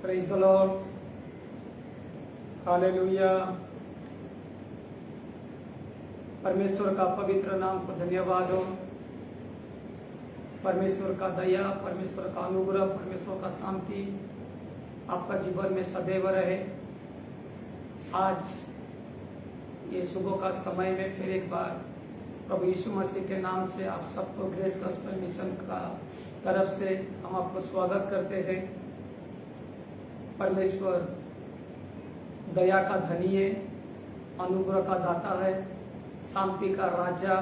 Praise the Lord, hallelujah. परमेश्वर का पवित्र नाम को धन्यवाद हो। परमेश्वर का दया, परमेश्वर का अनुग्रह, परमेश्वर का शांति आपका जीवन में सदैव रहे। आज ये सुबह का समय में फिर एक बार प्रभु यीशु मसीह के नाम से आप सबको ग्रेस गॉस्पेल मिशन का तरफ से हम आपको स्वागत करते हैं। परमेश्वर दया का धनी है, अनुग्रह का दाता है, शांति का राजा,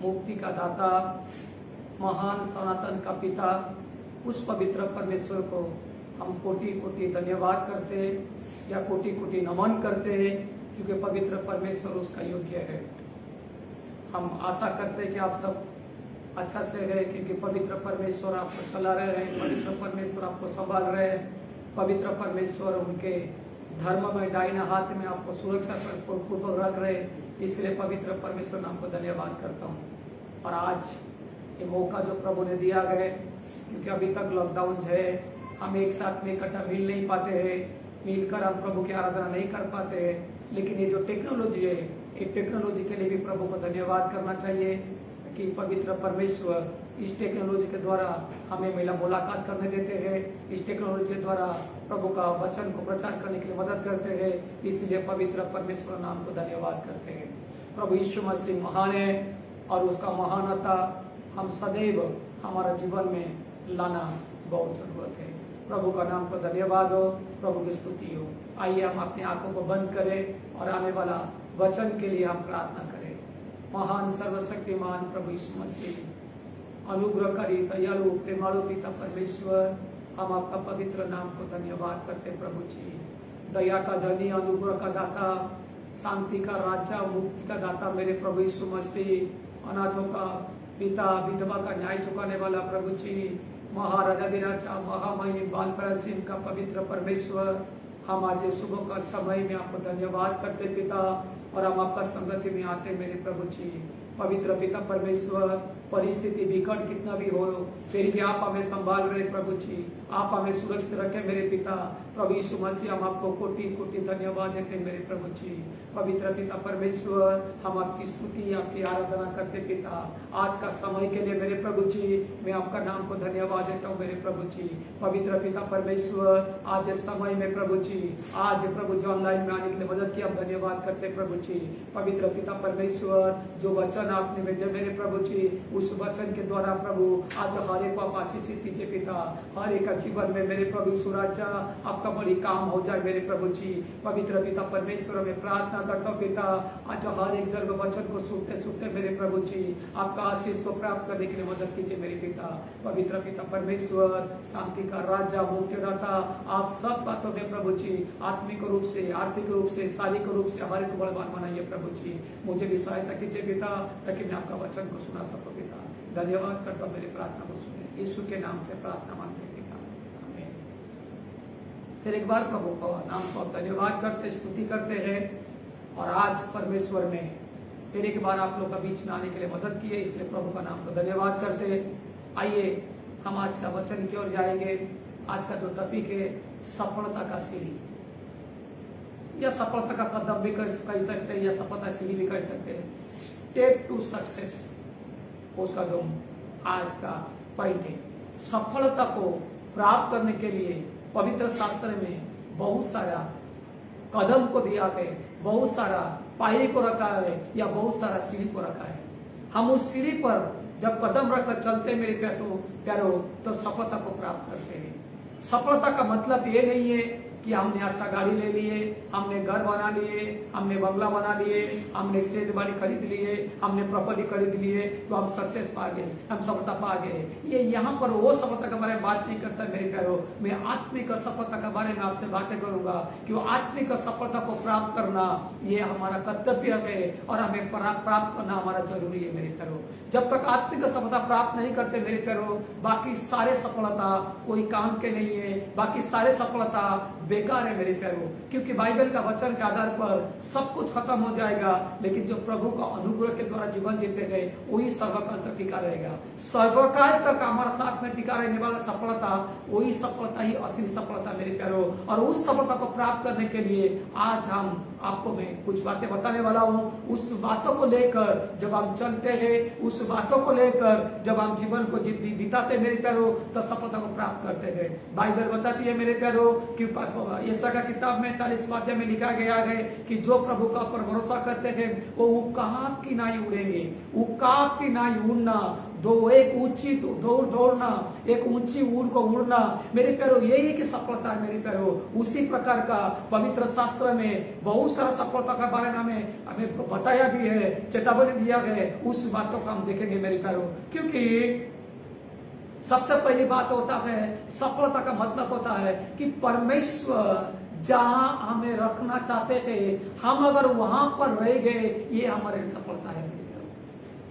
मुक्ति का दाता, महान सनातन का पिता। उस पवित्र परमेश्वर को हम कोटि कोटि धन्यवाद करते हैं या कोटि कोटि नमन करते हैं, क्योंकि पवित्र परमेश्वर उसका योग्य है। हम आशा करते हैं कि आप सब अच्छा से रहे, क्योंकि पवित्र परमेश्वर आपको चला रहे हैं, पवित्र परमेश्वर आपको संभाल रहे हैं, पवित्र परमेश्वर उनके धर्म में दाहिना हाथ में आपको सुरक्षा पूर्वक रख रहे। इसलिए पवित्र परमेश्वर नाम को धन्यवाद करता हूँ। और आज ये मौका जो प्रभु ने दिया है, क्योंकि अभी तक लॉकडाउन है, हम एक साथ में इकट्ठा मिल नहीं पाते हैं, मिलकर हम प्रभु की आराधना नहीं कर पाते हैं, लेकिन ये जो टेक्नोलॉजी है, ये टेक्नोलॉजी के लिए भी प्रभु को धन्यवाद करना चाहिए कि पवित्र परमेश्वर इस टेक्नोलॉजी के द्वारा हमें मिला मुलाकात करने देते हैं, इस टेक्नोलॉजी के द्वारा प्रभु का वचन को प्रचार करने के लिए मदद करते हैं। इसलिए पवित्र परमेश्वर नाम को धन्यवाद करते हैं। प्रभु यीशु मसीह महान है और उसका महानता हम सदैव हमारा जीवन में लाना बहुत जरूरत है। प्रभु का नाम को धन्यवाद हो, प्रभु की स्तुति हो। आइए हम अपनी आंखों को बंद करें और आने वाला वचन के लिए हम प्रार्थना करें। महान सर्वशक्तिमान प्रभु यीशु मसीह, अनुग्रहकारी दयालु प्रेमालु पिता परमेश्वर, हम आपका पवित्र नाम को धन्यवाद करते प्रभु जी। दया का धनी, अनुग्रह का दाता, शांति का राजा, मुक्ति का दाता मेरे प्रभु यीशु मसीह, अनाथों का पिता, विधवा का न्याय चुकाने वाला प्रभु जी, महाराजा दिराजा, महामहिम बाल परसिम का पवित्र परमेश्वर, हम आज सुबह का समय में आपको धन्यवाद करते पिता, और हम आपका संगति में आते मेरे प्रभु जी। पवित्र पिता परमेश्वर, परिस्थिति विकट कितना भी हो, फिर भी आप हमें संभाल रहे प्रभु जी, आप हमें सुरक्षित रखे मेरे पिता। प्रभु यीशु मसीह, हम आपको कोटि कोटि धन्यवाद देते मेरे प्रभु जी। पवित्र पिता परमेश्वर, हम आपकी स्तुति, आपकी आराधना करते पिता। आज का समय के लिए मेरे प्रभु जी, मैं आपका नाम को धन्यवाद देता हूँ मेरे प्रभु जी। पवित्र पिता परमेश्वर, आज इस समय में प्रभु जी, आज प्रभु जी ऑनलाइन में आने के लिए मदद की हम धन्यवाद करते प्रभु जी। पवित्र पिता परमेश्वर, जो वचन आपने भेजे मेरे प्रभु जी, उस वचन के द्वारा प्रभु आज हर एक को आप आशीषित कीजिए पिता। हर एक का जीवन में मेरे प्रभु सुराजा आपका बड़ी काम हो जाए मेरे प्रभु जी। पवित्र पिता परमेश्वर, में प्रार्थना करता हूँ पिता, आज हर एक जन्म वचन को सुनते सुनते मेरे प्रभु जी आपका आशीष को प्राप्त करने के लिए मदद कीजिए मेरे पिता। पवित्र पिता परमेश्वर, शांति का राजा, मुक्तिदाता, आप सब बातों में प्रभु जी आत्मिक रूप से, आर्थिक रूप से, शारीरिक रूप से हर एक बलवान बनाइए प्रभु जी। मुझे भी सहायता कीजिए पिता, ताकि मैं आपका वचन को सुना सकूं पिता। धन्यवाद करता हूं, मेरी प्रार्थना को सुने, यीशु के नाम से प्रार्थना मांगते पिता, आमीन। फिर एक बार प्रभु का नाम को धन्यवाद करते, स्तुति करते हैं। और आज परमेश्वर ने फिर एक बार आप लोग का बीच में आने के लिए मदद की है, इसलिए प्रभु का नाम को धन्यवाद करते हैं। आइए हम आज का वचन की ओर जाएंगे। आज का जो टॉपिक है, सफलता का सीढ़ी, या सफलता का कदम भी कह सकते हैं, या सफलता सीढ़ी भी कह सकते हैं। स्टेप टू सक्सेस, उसका जो आज का पॉइंट है। सफलता को प्राप्त करने के लिए पवित्र शास्त्र में बहुत सारा कदम को दिया है, बहुत सारा पायरी को रखा है, या बहुत सारा सीढ़ी को रखा है। हम उस सीढ़ी पर जब कदम रखकर चलते मेरे प्यारो, तो सफलता को प्राप्त करते हैं। सफलता का मतलब ये नहीं है कि हमने अच्छा गाड़ी ले लिए, हमने घर बना लिए, हमने बंगला बना लिए, हमने शेड बाड़ी खरीद लिए, हमने प्रॉपर्टी खरीद लिए, तो हम सक्सेस पा गए, हम सफलता पा गए। ये यहाँ पर वो सफलता के बारे में बात नहीं करता मेरे प्यारो। मैं आत्मिक सफलता के बारे में आपसे बातें करूंगा कि वो आत्मिक सफलता को प्राप्त करना ये हमारा कर्तव्य है, और हमें प्राप्त करना हमारा जरूरी है मेरे प्यारो। जब तक आत्मिक सफलता प्राप्त नहीं करते मेरे प्यारो, बाकी सारे सफलता कोई काम के नहीं है, बाकी सारे सफलता बेकार है मेरे प्यारो, क्योंकि बाइबल का वचन के आधार पर सब कुछ खत्म हो जाएगा, लेकिन जो प्रभु का अनुग्रह के द्वारा जीवन जीते गए वही सर्वकाल तक टिका रहेगा। सर्वकाल तक हमारे साथ में टिका रहने वाला सफलता, वही सफलता ही असली सफलता मेरे प्यारो। और उस सफलता को प्राप्त करने के लिए आज हम आपको मैं कुछ बातें बताने वाला हूं। उस बातों को लेकर जब हम चलते हैं, उस बातों को लेकर जब हम जीवन को बिताते मेरे प्यारो, तो सफलता को प्राप्त करते हैं। बाइबल बताती है मेरे प्यारो कि यशायाह का किताब में 40 अध्याय में लिखा गया है कि जो प्रभु का पर भरोसा करते हैं वो उकाब की नाई उड़ेंगे। उकाब की नाई उड़ना, दो एक ऊंची दौड़ना, एक ऊंची ऊड़ को उड़ना मेरे प्यारो, यही की सफलता है मेरे प्यारो। उसी प्रकार का पवित्र शास्त्र में बहुत सारा सफलता का बारे में हमें बताया भी है, चेतावनी दिया है। उस बातों को हम देखेंगे मेरे प्यारो, क्योंकि सबसे पहली बात होता है, सफलता का मतलब होता है कि परमेश्वर जहां हमें रखना चाहते थे, हम अगर वहां पर रह गए, ये हमारे सफलता है।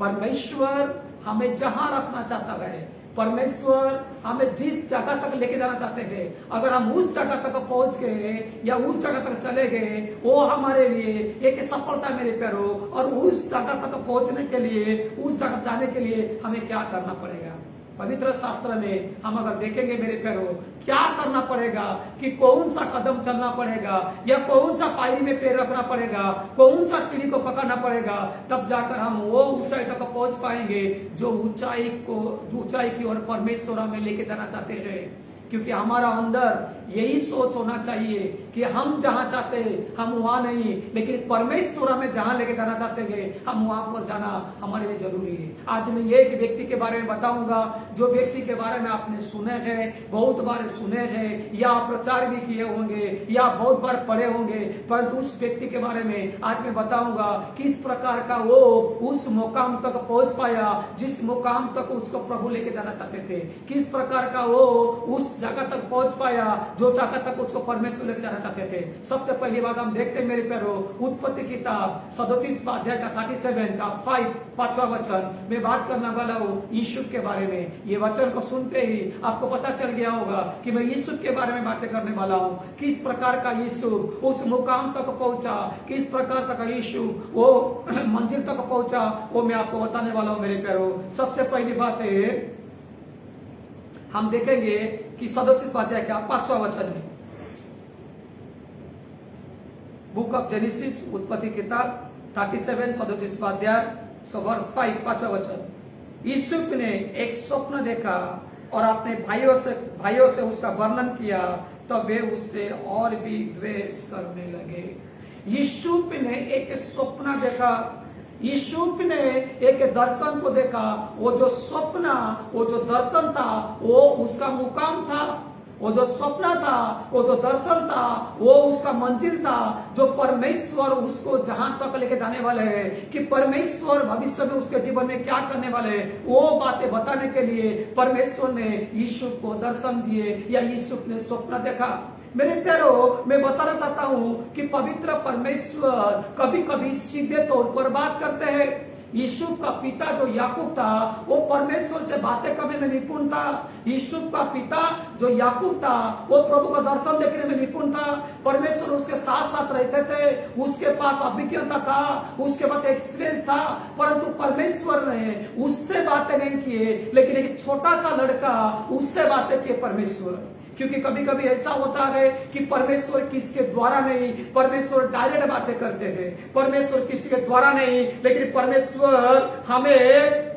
परमेश्वर हमें जहां रखना चाहता है, परमेश्वर हमें जिस जगह तक लेके जाना चाहते थे, अगर हम उस जगह तक पहुंच गए या उस जगह तक चले गए, वो हमारे लिए एक सफलता मेरे प्यारो। और उस जगह तक पहुंचने के लिए, उस जगह जाने के लिए हमें क्या करना पड़ेगा? पवित्र शास्त्र में हम अगर देखेंगे मेरे प्यारो, क्या करना पड़ेगा कि कौन सा कदम चलना पड़ेगा या कौन सा पायरी में पैर रखना पड़ेगा, कौन सा सीढ़ी को पकड़ना पड़ेगा, तब जाकर हम वो ऊंचाई तक पहुंच पाएंगे जो ऊंचाई की ओर परमेश्वर हमें लेके जाना चाहते हैं। क्योंकि हमारा अंदर यही सोच होना चाहिए कि हम जहां चाहते हैं हम वहां नहीं, लेकिन परमेश्वर हमें जहां लेके जाना चाहते हैं हम वहां पर जाना हमारे लिए जरूरी है। आज मैं एक व्यक्ति के बारे में बताऊंगा, जो व्यक्ति के बारे में आपने सुने हैं, बहुत बार सुने हैं, या प्रचार भी किए होंगे या बहुत बार पढ़े होंगे, परंतु उस व्यक्ति के बारे में आज मैं बताऊंगा किस प्रकार का वो उस मुकाम तक पहुंच पाया जिस मुकाम तक उसको प्रभु लेके जाना चाहते थे, किस प्रकार का वो उस जगह तक पहुंच पाया जो जगह तक उसको परमेश्वर लेकर जाना चाहते थे। सबसे पहली बात हम देखते हैं मेरे प्यारो, उत्पत्ति किताब 37 अध्याय का 37 का 5वां वचन में बात करने वाला हूँ यूसुफ के बारे में। ये वचन को सुनते ही आपको पता चल गया होगा कि मैं यूसुफ के बारे में बातें करने वाला हूँ। किस प्रकार का यूसुफ उस मुकाम तक पहुंचा, किस प्रकार का यूसुफ वो मंजिल तक पहुंचा, वो मैं आपको बताने वाला हूँ मेरे प्यारो। सबसे पहली बात है, हम देखेंगे कि 37 अध्याय का 5वां वचन में, बुक ऑफ जेनेसिस उत्पत्ति किताब 37 37 अध्याय वर्ष 5वां वचन। यूसुफ ने एक स्वप्न देखा और अपने भाइयों से उसका वर्णन किया, तब वे उससे और भी द्वेष करने लगे। यूसुफ ने एक स्वप्न देखा, यूसुफ ने एक दर्शन को देखा। वो जो स्वप्न, वो जो दर्शन था, वो उसका मुकाम था। वो जो स्वप्न था, वो जो दर्शन था, वो उसका मंजिल था, जो परमेश्वर उसको जहां तक लेके जाने वाले हैं, कि परमेश्वर भविष्य में उसके जीवन में क्या करने वाले हैं, वो बातें बताने के लिए परमेश्वर ने यूसुफ को दर्शन दिए या यूसुफ ने स्वप्न देखा। मेरे प्यारो, मैं बताना चाहता हूं कि पवित्र परमेश्वर कभी कभी सीधे तौर पर बात करते हैं। यूसुफ का पिता जो याकूब था, वो परमेश्वर से बातें करने में निपुण था। यूसुफ का पिता जो याकूब था, वो प्रभु का दर्शन देखने में निपुण था। परमेश्वर उसके साथ साथ रहते थे, उसके पास अभिज्ञता था, उसके पास एक्सपीरियंस था, परंतु परमेश्वर ने उससे बातें नहीं किए, लेकिन एक छोटा सा लड़का उससे बातें किए परमेश्वर। क्योंकि कभी कभी ऐसा होता है कि परमेश्वर किसके द्वारा नहीं, परमेश्वर डायरेक्ट बातें करते हैं, परमेश्वर किसी के द्वारा नहीं, लेकिन परमेश्वर हमें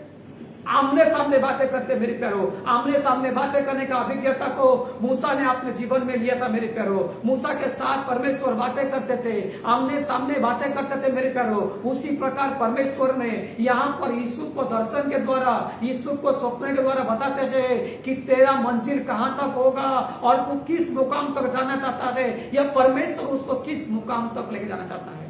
आमने सामने बातें करते मेरे प्यारो। आमने सामने बातें करने का अभिज्ञता को मूसा ने अपने जीवन में लिया था मेरे प्यारो। मूसा के साथ परमेश्वर बातें करते थे, आमने सामने बातें करते थे मेरे प्यारो। उसी प्रकार परमेश्वर ने यहाँ पर यूसुफ को दर्शन के द्वारा, यूसुफ को स्वप्न के द्वारा बताते थे कि तेरा मंजिल कहाँ तक होगा और तू किस मुकाम तक जाना चाहता है, या परमेश्वर उसको किस मुकाम तक लेके जाना चाहता है।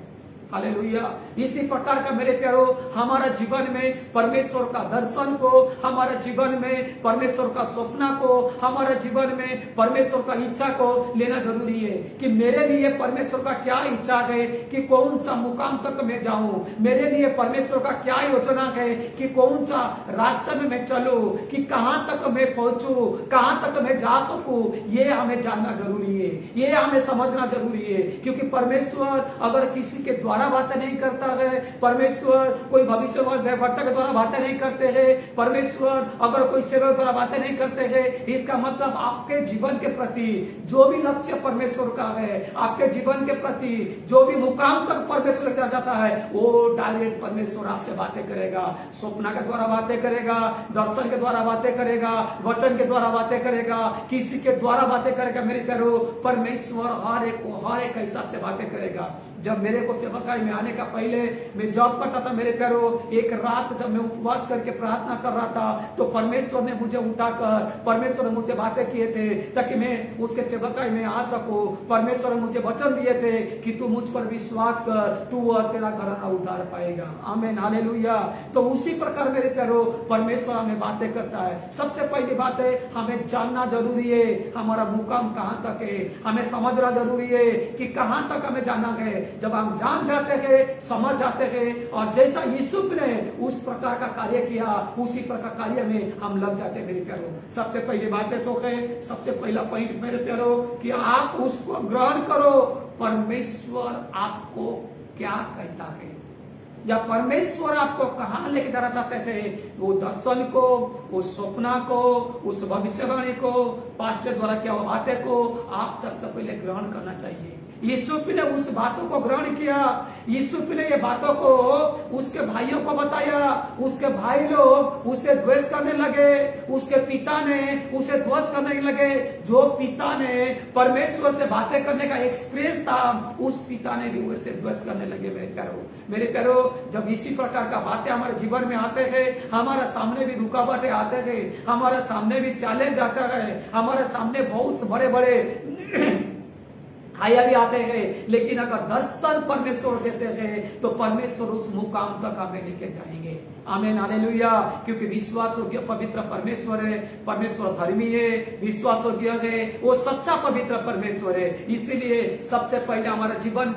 हालेलुया। इसी प्रकार का मेरे प्यारो हमारा जीवन में परमेश्वर का दर्शन को, हमारा जीवन में परमेश्वर का सपना को, हमारा जीवन में परमेश्वर का इच्छा को लेना जरूरी है कि मेरे लिए परमेश्वर का क्या इच्छा है कि कौन सा मुकाम तक मैं जाऊं, मेरे लिए परमेश्वर का क्या योजना है कि कौन सा रास्ते में मैं चलूं, कि कहां तक मैं पहुंचूं, कहां तक मैं जा सकूं। ये हमें जानना जरूरी है, ये हमें समझना जरूरी है। क्योंकि परमेश्वर अगर किसी के द्वारा बातें नहीं करता है, परमेश्वर कोई भविष्यवक्ता के द्वारा बातें नहीं करते हैं, परमेश्वर अगर कोई सेवक द्वारा बातें नहीं करते हैं, इसका मतलब आपके जीवन के प्रति जो भी लक्ष्य परमेश्वर का है, आपके जीवन के प्रति जो भी मुकाम तक परमेश्वर लेकर जाता है, वो डायरेक्ट परमेश्वर आपसे बातें करेगा। स्वप्न के द्वारा बातें करेगा, दर्शन के द्वारा बातें करेगा, वचन के द्वारा बातें करेगा, किसी के द्वारा बातें करेगा। मेरे प्यारो परमेश्वर हर एक को हर एक हिसाब से बातें करेगा। जब मेरे को सेवकाई में आने का पहले मैं जॉब करता था मेरे प्यारो, एक रात जब मैं उपवास करके प्रार्थना कर रहा था तो परमेश्वर ने मुझे उठाकर, परमेश्वर ने मुझे बातें किए थे ताकि मैं उसके सेवकाई में आ सकूं। परमेश्वर ने मुझे वचन दिए थे कि तू मुझ पर विश्वास कर, तू और तेरा घराना उतार पाएगा। आमीन, हालेलुया। तो उसी प्रकार मेरे प्यारो परमेश्वर हमें बातें करता है। सबसे पहली बात है हमें जानना जरूरी है हमारा मुकाम कहां तक है, हमें समझना जरूरी है कि कहां तक हमें जाना है। जब हम जान जाते हैं, समझ जाते हैं और जैसा यूसुफ ने उस प्रकार का कार्य किया, उसी प्रकार कार्य में हम लग जाते हैं मेरे प्यारो। सबसे पहली बात है तो है, सबसे पहला पॉइंट मेरे प्यारो कि आप उसको ग्रहण करो, परमेश्वर आपको क्या कहता है या परमेश्वर आपको कहां लेके जाना चाहते थे। वो दर्शन को, उस स्वप्ना को, उस भविष्यवाणी को, पास्टर द्वारा क्या बातें को आप सबसे पहले ग्रहण करना चाहिए। यूसुफ ने उस बातों को ग्रहण किया, यूसुफ ने ये बातों को उसके भाइयों को बताया, उसके भाई लोग उसे द्वेष करने लगे, उसके पिता ने उसे द्वेष करने लगे। जो पिता ने परमेश्वर से बातें करने का एक्सपीरियंस था, उस पिता ने भी उसे द्वेष करने लगे। मेरे प्यारो जब इसी प्रकार का बातें हमारे जीवन में आते हैं, हमारे सामने भी रुकावटें आते हैं, हमारे सामने भी चैलेंज आता है, हमारे सामने बहुत बड़े बड़े खाया भी आते हैं, लेकिन अगर दर्शन परमेश्वर देते हैं तो परमेश्वर उस मुकाम तक हमें लेके जाएंगे। आमीन, हालेलुया। क्योंकि विश्वास योग्य पवित्र परमेश्वर है, परमेश्वर धर्मी है, विश्वास योग्य है, वो सच्चा पवित्र परमेश्वर है। इसीलिए सबसे पहले हमारा जीवन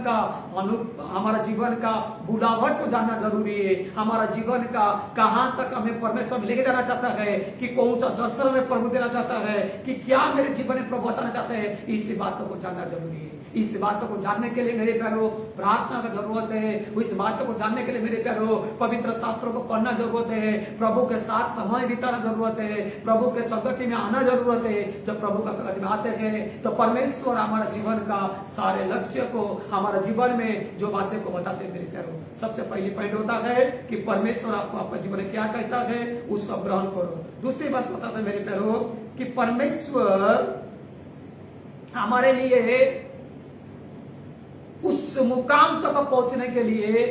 का बुलावट को जानना जरूरी है। हमारा जीवन का कहां तक हमें परमेश्वर में लेके जाना चाहता है, कि कौन सा दर्शन में प्रभु देना चाहता है, कि क्या मेरे जीवन में प्रभु बताना चाहते हैं, इसी बातों को जानना जरूरी है। इस बातों को जानने के लिए मेरे प्यारो प्रार्थना का जरूरत है। इस बातों को जानने के लिए मेरे प्यारो पवित्र शास्त्रों को पढ़ना जरूरत है, प्रभु के साथ समय बिताना जरूरत है, प्रभु के संगति में आना जरूरत है। जब प्रभु का संगति में आते हैं तो परमेश्वर हमारा जीवन का सारे लक्ष्य को, हमारा जीवन में जो बातें को बताते हैं मेरे प्यारो। सबसे पहली पॉइंट होता है कि परमेश्वर आपको आपका जीवन में क्या कहता है उसका ग्रहण करो। दूसरी बात बताता है मेरे प्यारो कि परमेश्वर हमारे लिए उस मुकाम तक पहुंचने के लिए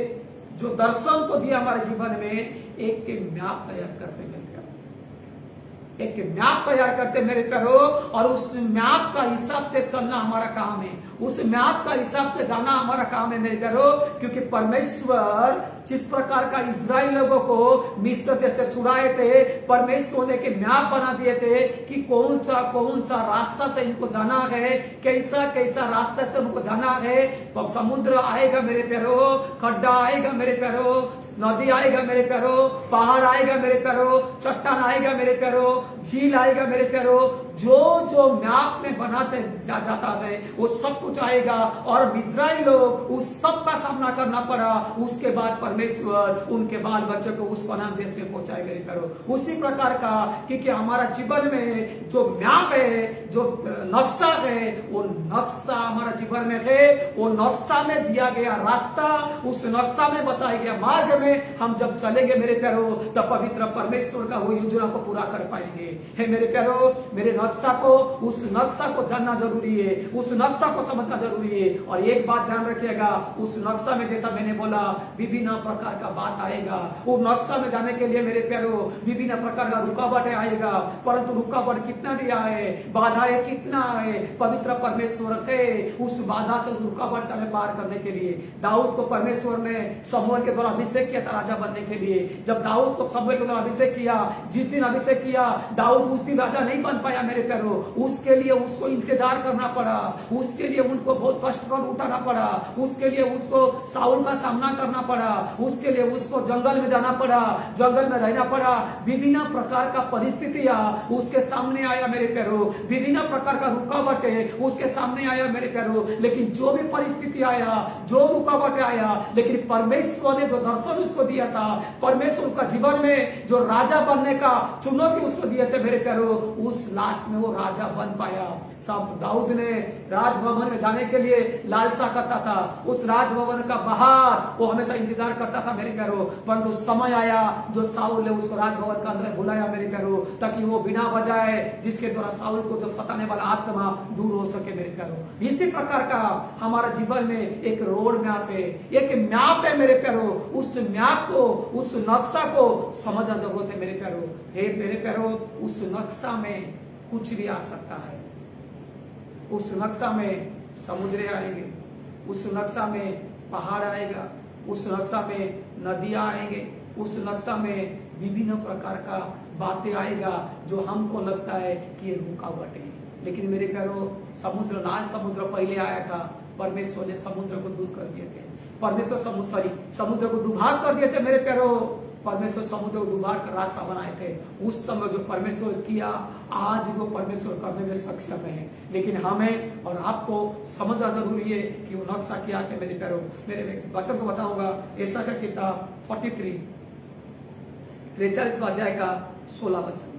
जो दर्शन को दिया हमारे जीवन में, एक मैप तैयार करते मेरे प्यारो, एक मैप तैयार करते मेरे प्यारो, और उस मैप का हिसाब से चलना हमारा काम है, उस मैप का हिसाब से जाना हमारा काम है मेरे प्यारो। क्योंकि परमेश्वर जिस प्रकार का इजराइल लोगों को मिस्र देश से छुड़ाए थे, परमेश्वर ने के मैप बना दिए थे कि कौन सा रास्ता से इनको जाना है, कैसा कैसा रास्ता से उनको जाना है। समुद्र आएगा मेरे प्यारो, खड्डा आएगा मेरे प्यारो, नदी आएगा मेरे प्यारो, पहाड़ आएगा मेरे प्यारो, चट्टान आएगा मेरे प्यारो, झील आएगा मेरे प्यारो। जो मैप में बनाते जाता है वो सब कुछ आएगा, और इजराइल लोग उस सब का सामना करना पड़ा। उसके बाद परमेश्वर उनके बाल बच्चों को उस कनान देश में पहुंचाए मेरे प्यारो। उसी प्रकार का क्योंकि हमारा जीवन में जो मैप है, जो नक्शा है, वो नक्शा हमारा जीवन में है, वो नक्शा में दिया गया रास्ता, उस नक्शा में बताया गया मार्ग में हम जब चलेंगे मेरे प्यारो, तब पवित्र परमेश्वर का वो योजना को पूरा कर पाएंगे। हे मेरे प्यारो, मेरे नक्शा को जानना जरूरी है, उस नक्शा को समझना जरूरी है। और एक बात ध्यान रखिएगा, उस नक्शा में जैसा मैंने बोला विभिन्न प्रकार का बात आएगा। वो नक्शा में जाने के लिए मेरे प्यारो विभिन्न प्रकार का रुकावट आएगा, परंतु रुकावट कितना भी आए, बाधाएं कितना आए, पवित्र परमेश्वर थे उस बाधा से, रुकावट से हमें पार करने के लिए। दाऊद को परमेश्वर ने शमूएल के द्वारा अभिषेक किया था राजा बनने के लिए। जब दाऊद को शमूएल के द्वारा अभिषेक किया, जिस दिन अभिषेक किया, दाऊद उस दिन राजा नहीं बन पाया मेरे प्यारो। उसके लिए उसको इंतजार करना पड़ा, उसके लिए उनको बहुत कष्ट कर उठाना पड़ा, उसके लिए उसको साउल का सामना करना पड़ा, उसके लिए उसको जंगल में जाना पड़ा, जंगल में रहना पड़ा। विभिन्न प्रकार का परिस्थितियां उसके सामने आया मेरे प्यारो, विभिन्न प्रकार का रुकावट उसके सामने आया मेरे प्यारो। लेकिन जो भी परिस्थिति आया, जो रुकावट आया, लेकिन परमेश्वर ने जो दर्शन उसको दिया था, परमेश्वर उसका जीवन में जो राजा बनने का चुनौती उसको दिए थे मेरे प्यारो, उस लास्ट में वो राजा बन पाया। सब दाऊद ने राजभवन में जाने के लिए लालसा करता था, उस राजभवन का बाहर वो हमेशा इंतजार करता था मेरे प्यारो। परंतु समय आया जो साउल ने उसको राजभवन का अंदर बुलाया मेरे प्यारो, ताकि वो बिना बजाए जिसके द्वारा साउल को जो सताने वाला आत्मा दूर हो सके मेरे प्यारो। इसी प्रकार का हमारा जीवन में एक रोड मैप है, एक मैप है मेरे प्यारो। उस मैप को, उस नक्शा को समझना जरूरत है मेरे प्यारो। हे मेरे प्यारो, उस नक्शा में कुछ भी आ सकता है। उस नक्शा में समुद्र आएंगे, उस नक्शा में पहाड़ आएगा, उस नक्शा में नदियां आएंगे, उस नक्शा में विभिन्न प्रकार का बातें आएगा जो हमको लगता है कि ये रुकावट है। लेकिन मेरे प्यारो, समुद्र, लाल समुद्र पहले आया था, परमेश्वर ने समुद्र को दूर कर दिए थे। परमेश्वर समुद्र को दुभाग कर दिए थे मेरे प्यारो। परमेश्वर समुद्र को दुभाग कर रास्ता बनाए थे। उस समय जो परमेश्वर किया, आज वो परमेश्वर करने में सक्षम है। लेकिन हमें और आपको समझना जरूरी है कि वो नक्शा क्या है मेरे प्यारो। मेरे वचन को बताऊंगा, ऐसा का किताब 43 अध्याय का 16 वचन।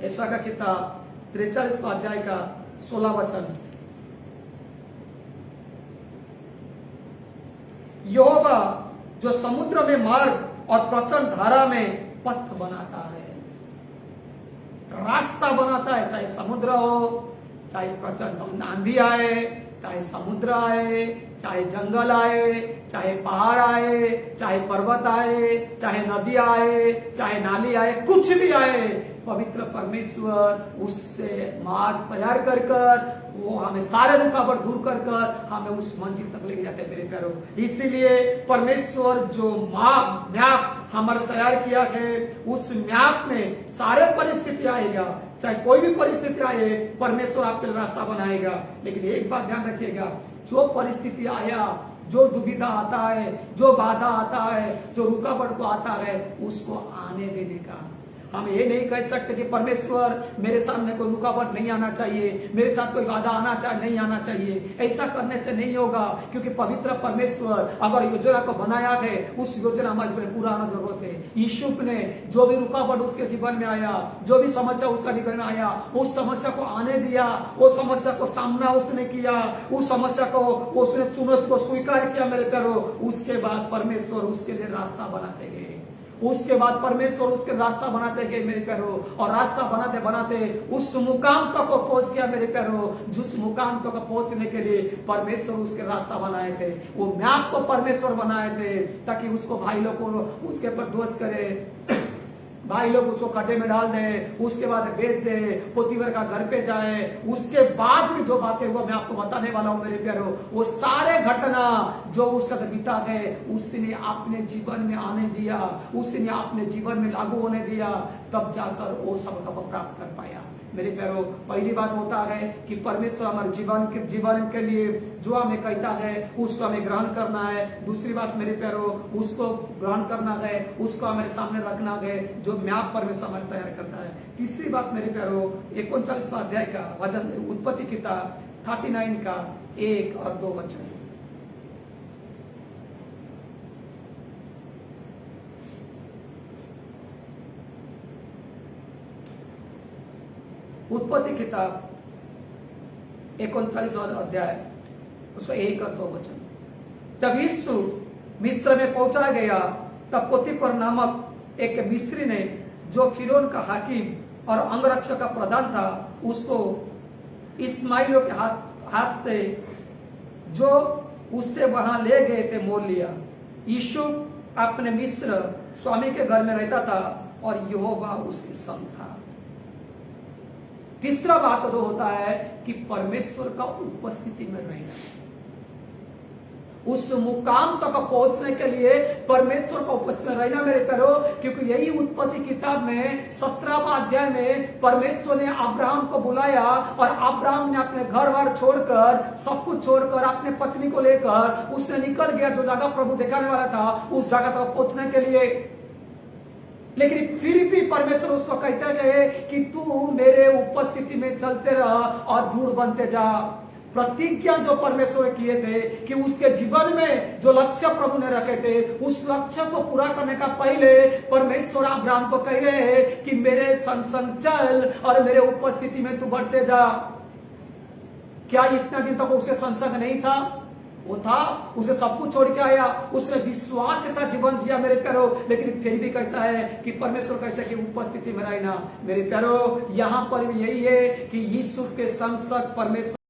ऐसा का किताब 43 अध्याय का 16 वचन। यहोवा जो समुद्र में मार्ग और प्रचंड धारा में पथ बनाता है, रास्ता बनाता है। चाहे समुद्र हो, चाहे प्रचंड आंधी आए, चाहे समुद्र आए, चाहे जंगल आए, चाहे पहाड़ आए, चाहे पर्वत आए, चाहे नदी आए, चाहे नाली आए, कुछ भी आए, पवित्र परमेश्वर उससे मार्ग तैयार कर कर वो हमें सारे रुकावट दूर कर कर हमें उस मंजिल तक लेके जाते हैं मेरे प्यारो। इसीलिए परमेश्वर जो मैप हमारा तैयार किया है, उस मैप में सारे परिस्थिति आएगा, चाहे कोई भी परिस्थिति आए, परमेश्वर आपके लिए रास्ता बनाएगा। लेकिन एक बात ध्यान रखिएगा, जो परिस्थिति आया, जो दुविधा आता है, जो बाधा आता है, जो रुकावट को आता है, उसको आने देने का। हम ये नहीं कह सकते कि परमेश्वर मेरे सामने कोई रुकावट नहीं आना चाहिए, मेरे साथ कोई बाधा आना चाहिए, नहीं आना चाहिए। ऐसा करने से नहीं होगा, क्योंकि पवित्र परमेश्वर अगर योजना को बनाया है, उस योजना हमारे पूरा आना जरूरत है। यूसुफ ने जो भी रुकावट उसके जीवन में आया, जो भी समस्या उसका जीवन में आया, उस समस्या को आने दिया, उस समस्या को सामना उसने किया, उस समस्या को उसने चुनौती को स्वीकार किया मेरे प्यारो। उसके बाद परमेश्वर उसके लिए रास्ता बनाते गए, उसके बाद परमेश्वर उसके रास्ता बनाते गए मेरे प्यारो। और रास्ता बनाते बनाते उस मुकाम तक को पहुंच गया मेरे प्यारो। जिस मुकाम तक पहुंचने के लिए परमेश्वर उसके रास्ता बनाए थे, वो मैप को परमेश्वर बनाए थे, ताकि उसको भाई लोग को उसके ऊपर दोष करे, भाई लोग उसको खड्डे में डाल दे, उसके बाद बेच दे, पोतीवर का घर पे जाए। उसके बाद भी जो बातें हुआ मैं आपको बताने वाला हूं मेरे प्यारो, वो सारे घटना जो उस समय बीता गए, उसने अपने जीवन में आने दिया, उसने अपने जीवन में लागू होने दिया, तब जाकर वो सब को प्राप्त कर पाया मेरे प्यारो। पहली बात होता है कि परमेश्वर हमारे जीवन के लिए जो हमें कहता है उसको हमें ग्रहण करना है। दूसरी बात मेरे प्यारो, उसको ग्रहण करना है, उसको हमारे सामने रखना है, जो मैप परमेश्वर हमारे तैयार करता है। तीसरी बात मेरे प्यारो, 39वां अध्याय का वचन, उत्पत्ति किताब 39 का 1 और 2 वचन। उत्पत्ति किताब 39वां अध्याय उसका 1 और 2 वचन। जब यीशु मिस्र में पहुंचा गया, तब पोतीफर नामक एक मिस्री ने, जो फिरौन का हाकिम और अंगरक्षक का प्रधान था, उसको इस्माइलों के हाथ से जो उससे वहां ले गए थे मोल लिया। यूसुफ अपने मिस्र स्वामी के घर में रहता था और यहोवा उसके संग था। तीसरा बात तो होता है कि परमेश्वर का उपस्थिति में रहना। उस मुकाम तक पहुंचने के लिए परमेश्वर का उपस्थिति में रहना मेरे प्यारो, क्योंकि यही उत्पत्ति किताब में 17वां अध्याय में परमेश्वर ने अब्राहम को बुलाया और अब्राहम ने अपने घर बार छोड़कर, सब कुछ छोड़कर, अपने पत्नी को लेकर उसने निकल गया जो जगह प्रभु दिखाने वाला था उस जगह तक पहुंचने के लिए। लेकिन फिर भी परमेश्वर उसको कहते गए कि तू मेरे उपस्थिति में चलते रह और दृढ़ बनते जा। प्रतिज्ञा जो परमेश्वर किए थे कि उसके जीवन में जो लक्ष्य प्रभु ने रखे थे उस लक्ष्य को पूरा करने का पहले परमेश्वर अब्राहम को कह रहे हैं कि मेरे संग संग चल और मेरे उपस्थिति में तू बढ़ते जा। क्या इतना दिन तक उसे संसर्ग नहीं था? वो था, उसे सब कुछ छोड़ के आया, उसने विश्वास के साथ जीवन जिया मेरे प्यारो। लेकिन फिर भी कहता है कि परमेश्वर कहता है कि उपस्थिति में रहना मेरे प्यारो। यहां पर भी यही है कि यीशु के संग संग परमेश्वर